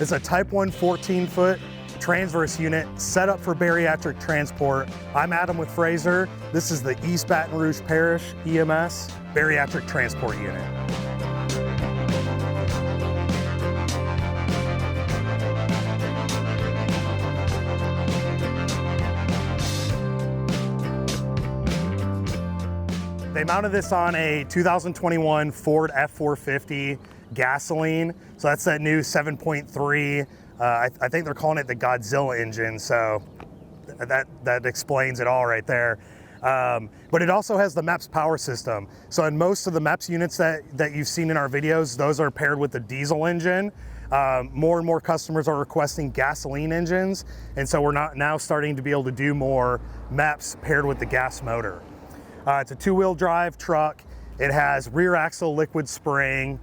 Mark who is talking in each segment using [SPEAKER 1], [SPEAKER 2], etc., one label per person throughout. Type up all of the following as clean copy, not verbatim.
[SPEAKER 1] It's a Type 1 14-foot transverse unit set up for bariatric transport. I'm Adam with Frazer. This is the East Baton Rouge Parish EMS bariatric transport unit. They mounted this on a 2021 Ford F450 gasoline. So that's that new 7.3. I think they're calling it the Godzilla engine. So that explains it all right there. But it also has the MEPS power system. So in most of the MEPS units that you've seen in our videos, those are paired with the diesel engine. More and more customers are requesting gasoline engines. And so we're now starting to be able to do more MEPS paired with the gas motor. It's a two-wheel drive truck. It has rear axle LiquidSpring.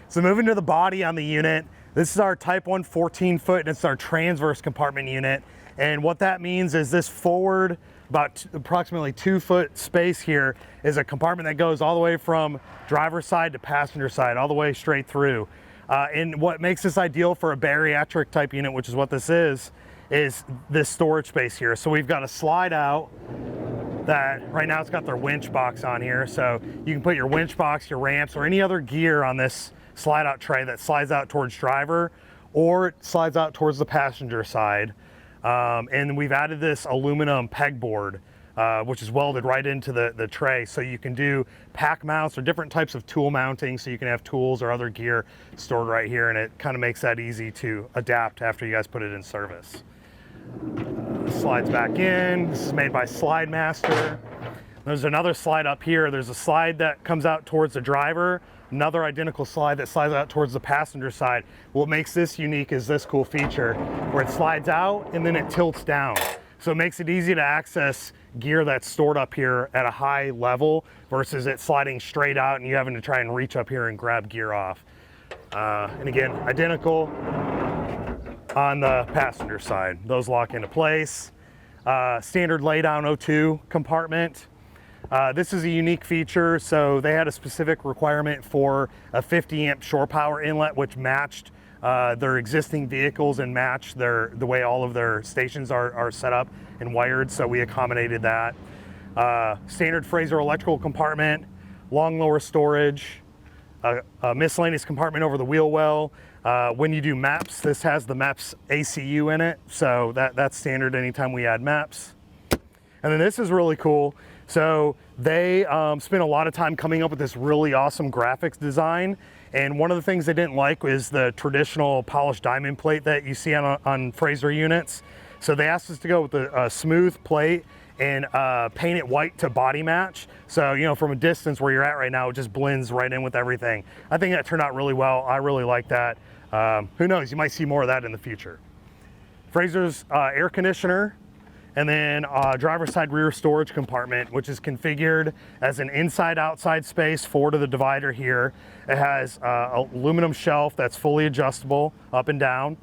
[SPEAKER 1] So moving to the body on the unit, this is our Type 1 14-foot, and it's our transverse compartment unit. And what that means is this forward, about approximately 2-foot space here, is a compartment that goes all the way from driver's side to passenger side, all the way straight through. And what makes this ideal for a bariatric type unit, which is what this is this storage space here. So we've got a slide out that right now it's got their winch box on here. So you can put your winch box, your ramps, or any other gear on this slide out tray that slides out towards driver, or it slides out towards the passenger side. And we've added this aluminum pegboard, which is welded right into the tray. So you can do pack mounts or different types of tool mounting. So you can have tools or other gear stored right here. And it kind of makes that easy to adapt after you guys put it in service. Slides back in. This is made by Slidemaster. There's another slide up here. There's a slide that comes out towards the driver, another identical slide that slides out towards the passenger side. What makes this unique is this cool feature where it slides out and then it tilts down. So it makes it easy to access gear that's stored up here at a high level versus it sliding straight out and you having to try and reach up here and grab gear off. And again, identical on the passenger side. Those lock into place. Standard laydown O2 compartment. This is a unique feature. So they had a specific requirement for a 50 amp shore power inlet, which matched their existing vehicles and matched the way all of their stations are set up and wired. So we accommodated that. Standard Frazer electrical compartment, long lower storage, a miscellaneous compartment over the wheel well. When you do MEPS, this has the MEPS ACU in it, so that's standard anytime we add MEPS. And then this is really cool. So they spent a lot of time coming up with this really awesome graphics design, and one of the things they didn't like was the traditional polished diamond plate that you see on Frazer units. So they asked us to go with a smooth plate and paint it white to body match. So, you know, from a distance where you're at right now, it just blends right in with everything. I think that turned out really well. I really like that. Who knows, you might see more of that in the future. Frazer's air conditioner, and then driver's side rear storage compartment, which is configured as an inside-outside space forward of the divider here. It has aluminum shelf that's fully adjustable up and down.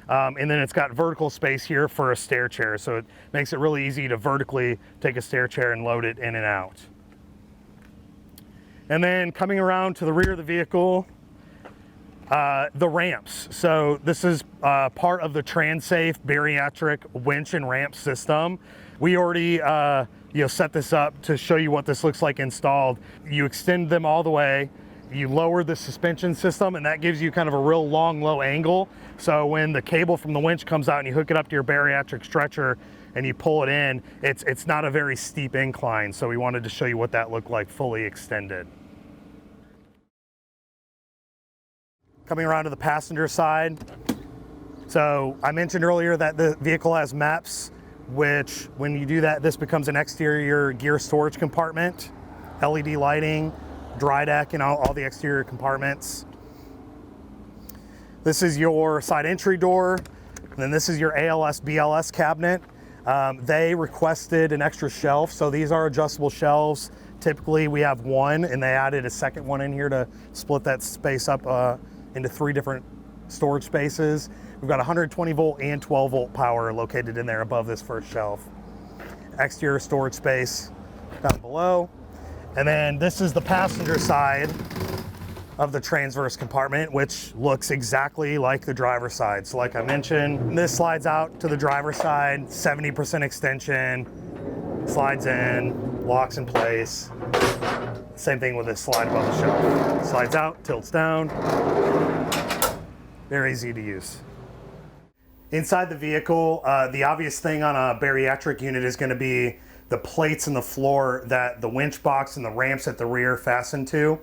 [SPEAKER 1] And then it's got vertical space here for a stair chair. So it makes it really easy to vertically take a stair chair and load it in and out. And then coming around to the rear of the vehicle, the ramps. So this is part of the Transafe bariatric winch and ramp system. We already set this up to show you what this looks like installed. You extend them all the way. You lower the suspension system, and that gives you kind of a real long, low angle. So when the cable from the winch comes out and you hook it up to your bariatric stretcher and you pull it in, it's not a very steep incline. So we wanted to show you what that looked like fully extended. Coming around to the passenger side. So I mentioned earlier that the vehicle has MEPS, which when you do that, this becomes an exterior gear storage compartment, LED lighting, dry deck, and all the exterior compartments. This is your side entry door, and then this is your ALS BLS cabinet. They requested an extra shelf, so these are adjustable shelves. Typically we have one, and they added a second one in here to split that space up into 3 different storage spaces. We've got 120 volt and 12 volt power located in there above this first shelf. Exterior storage space down below. And then this is the passenger side of the transverse compartment, which looks exactly like the driver's side. So like I mentioned, this slides out to the driver's side, 70% extension, slides in, locks in place. Same thing with this slide above the shelf. Slides out, tilts down. Very easy to use. Inside the vehicle, the obvious thing on a bariatric unit is going to be the plates in the floor that the winch box and the ramps at the rear fasten to.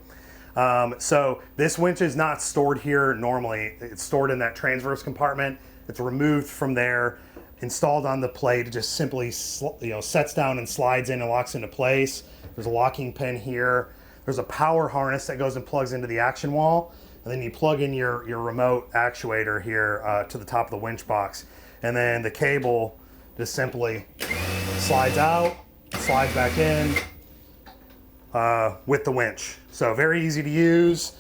[SPEAKER 1] So this winch is not stored here normally. It's stored in that transverse compartment. It's removed from there, installed on the plate. It just simply sets down and slides in and locks into place. There's a locking pin here. There's a power harness that goes and plugs into the action wall. And then you plug in your remote actuator here to the top of the winch box. And then the cable just simply slides out, slides back in with the winch. So very easy to use.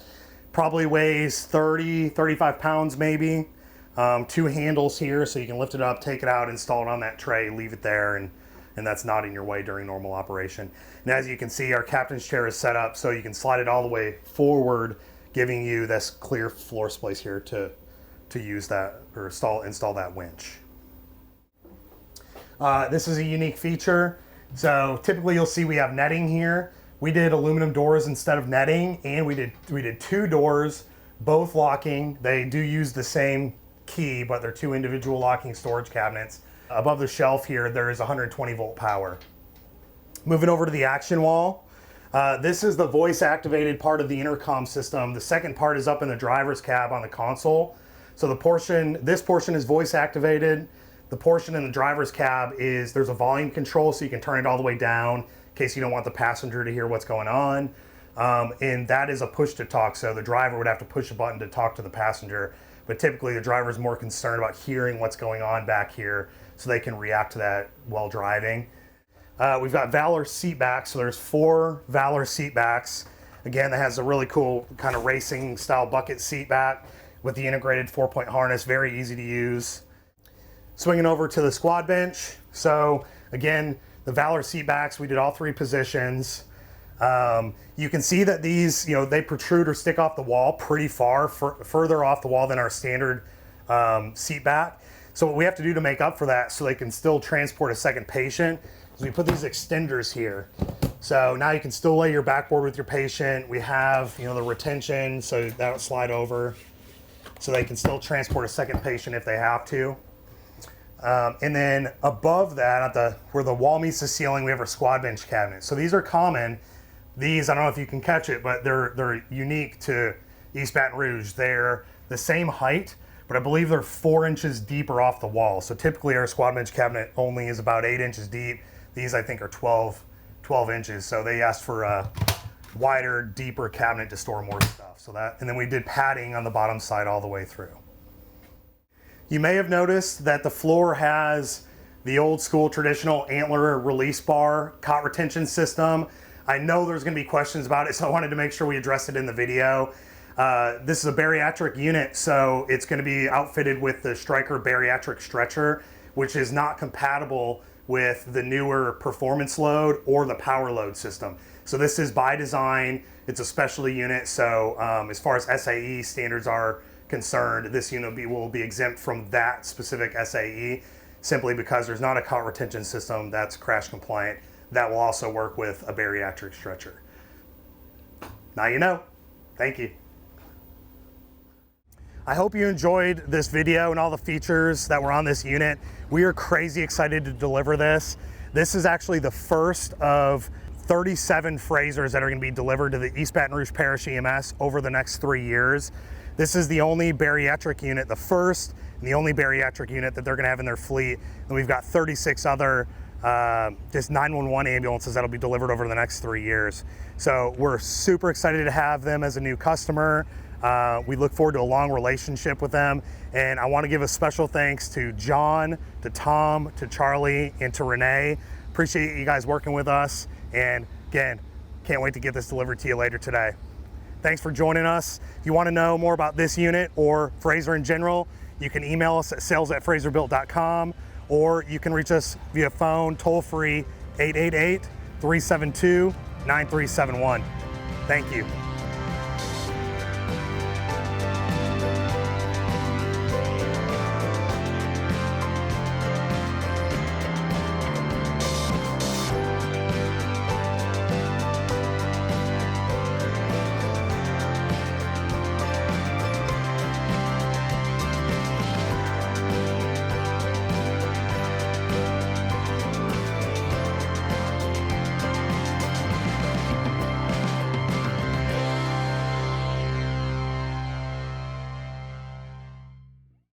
[SPEAKER 1] Probably weighs 30, 35 pounds maybe. 2 handles here so you can lift it up, take it out, install it on that tray, leave it there, and that's not in your way during normal operation. And as you can see, our captain's chair is set up so you can slide it all the way forward, giving you this clear floor space here to use that or install that winch. This is a unique feature. So typically you'll see we have netting here. We did aluminum doors instead of netting, and we did 2 doors, both locking. They do use the same key, but they're 2 individual locking storage cabinets. Above the shelf here, there is 120 volt power. Moving over to the action wall. This is the voice activated part of the intercom system. The second part is up in the driver's cab on the console. So this portion is voice activated. The portion in the driver's cab there's a volume control, so you can turn it all the way down in case you don't want the passenger to hear what's going on. And that is a push to talk, so the driver would have to push a button to talk to the passenger. But typically the driver is more concerned about hearing what's going on back here so they can react to that while driving. We've got Valor seatbacks, so there's 4 Valor seatbacks. Again, that has a really cool kind of racing style bucket seat back with the integrated 4-point harness, very easy to use. Swinging over to the squad bench. So again, the Valor seat backs, we did all 3 positions. You can see that these, they protrude or stick off the wall pretty far, further off the wall than our standard seat back. So what we have to do to make up for that so they can still transport a second patient is we put these extenders here. So now you can still lay your backboard with your patient. We have, the retention, so that'll slide over so they can still transport a second patient if they have to. And then above that, where the wall meets the ceiling, we have our squad bench cabinet. So these are common. These, I don't know if you can catch it, but they're unique to East Baton Rouge. They're the same height, but I believe they're 4 inches deeper off the wall. So typically our squad bench cabinet only is about 8 inches deep. These I think are 12 inches. So they asked for a wider, deeper cabinet to store more stuff. And then we did padding on the bottom side all the way through. You may have noticed that the floor has the old school traditional antler release bar cot retention system. I know there's going to be questions about it, so I wanted to make sure we addressed it in the video. This is a bariatric unit, so it's going to be outfitted with the Stryker bariatric stretcher, which is not compatible with the newer performance load or the power load system. So this is by design. It's a specialty unit, so as far as SAE standards are concerned, this unit will be exempt from that specific SAE simply because there's not a cot retention system that's crash compliant that will also work with a bariatric stretcher. Now you know. Thank you. I hope you enjoyed this video and all the features that were on this unit. We are crazy excited to deliver this. This is actually the first of 37 Frazers that are going to be delivered to the East Baton Rouge Parish EMS over the next 3 years. This is the only bariatric unit, the first and the only bariatric unit that they're going to have in their fleet. And we've got 36 other just 911 ambulances that'll be delivered over the next 3 years. So we're super excited to have them as a new customer. We look forward to a long relationship with them. And I want to give a special thanks to John, to Tom, to Charlie, and to Renee. Appreciate you guys working with us. And again, can't wait to get this delivered to you later today. Thanks for joining us. If you want to know more about this unit or Frazer in general, you can email us at sales@frazerbilt.com, or you can reach us via phone toll-free 888-372-9371. Thank you.